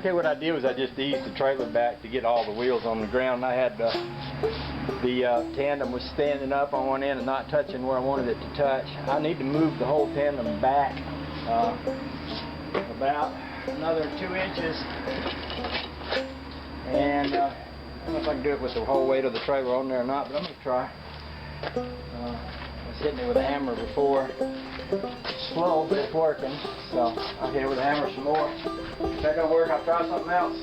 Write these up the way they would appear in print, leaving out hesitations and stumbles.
Okay, what I did was I just eased the trailer back to get all the wheels on the ground. I had the tandem was standing up on one end and not touching where I wanted it to touch. I need to move the whole tandem back about another 2 inches, and I don't know if I can do it with the whole weight of the trailer on there or not, but I'm going to try. I was hitting it with a hammer before. It's slow, but it's working, so I'll hit it with a hammer some more. If that don't work, I'll try something else.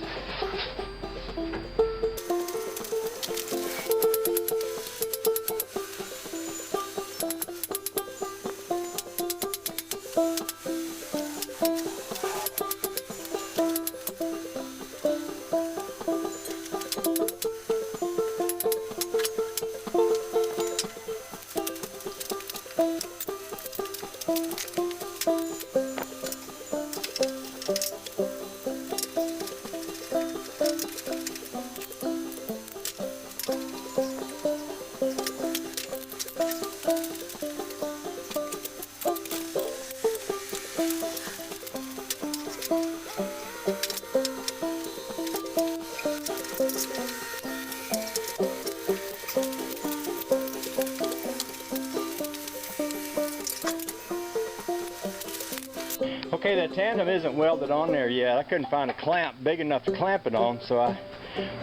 Okay, that tandem isn't welded on there yet. I couldn't find a clamp big enough to clamp it on, so I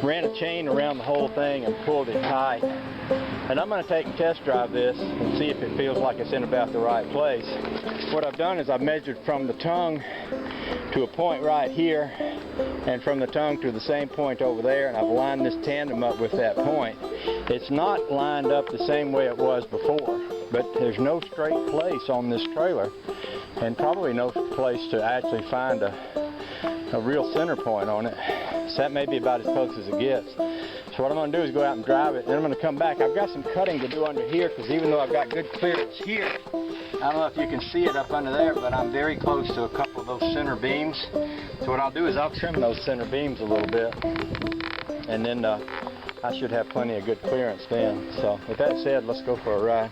ran a chain around the whole thing and pulled it tight. And I'm going to take and test drive this and see if it feels like it's in about the right place. What I've done is I've measured from the tongue to a point right here, and from the tongue to the same point over there, and I've lined this tandem up with that point. It's not lined up the same way it was before, but there's no straight place on this trailer, and probably no place to actually find a real center point on it. So that may be about as close as it gets. So what I'm going to do is go out and drive it, and then I'm going to come back. I've got some cutting to do under here, because even though I've got good clearance here, I don't know if you can see it up under there, but I'm very close to a couple of those center beams. So what I'll do is I'll trim those center beams a little bit, and then I should have plenty of good clearance then. So with that said, let's go for a ride.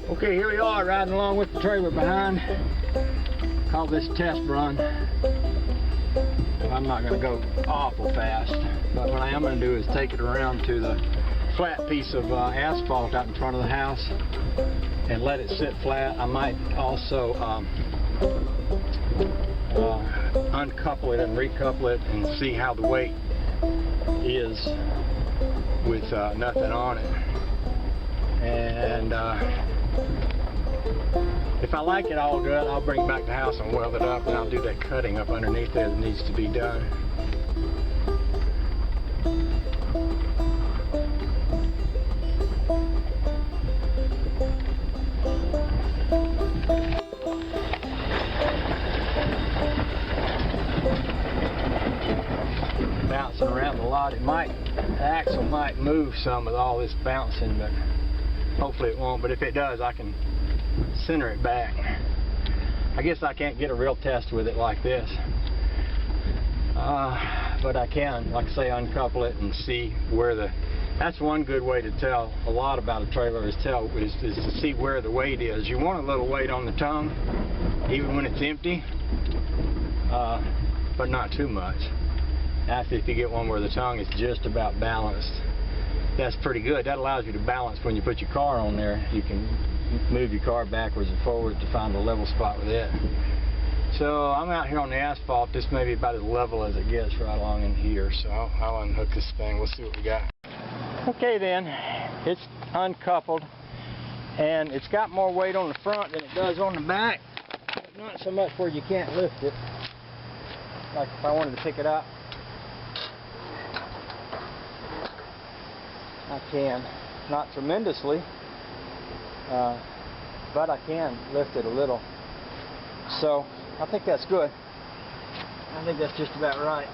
Okay, here we are riding along with the trailer behind. Call this test run. I'm not going to go awful fast, but what I am going to do is take it around to the flat piece of asphalt out in front of the house and let it sit flat. I might also uncouple it and recouple it and see how the weight is with nothing on it. And if I like it all good, I'll bring it back to the house and weld it up, and I'll do that cutting up underneath there that needs to be done. Bouncing around a lot. The axle might move some with all this bouncing, but hopefully it won't. But if it does, I can center it back. I guess I can't get a real test with it like this, but I can, like I say, uncouple it and see where that's one good way to tell a lot about a trailer is to see where the weight is. You want a little weight on the tongue, even when it's empty, but not too much. Actually, if you get one where the tongue is just about balanced, that's pretty good. That allows you to balance when you put your car on there. You can move your car backwards and forward to find a level spot with it. So I'm out here on the asphalt. This may be about as level as it gets right along in here. So I'll unhook this thing. We'll see what we got. Okay then, it's uncoupled, and it's got more weight on the front than it does on the back, but not so much where you can't lift it. Like if I wanted to pick it up, I can. Not tremendously, but I can lift it a little. So I think that's good. I think that's just about right.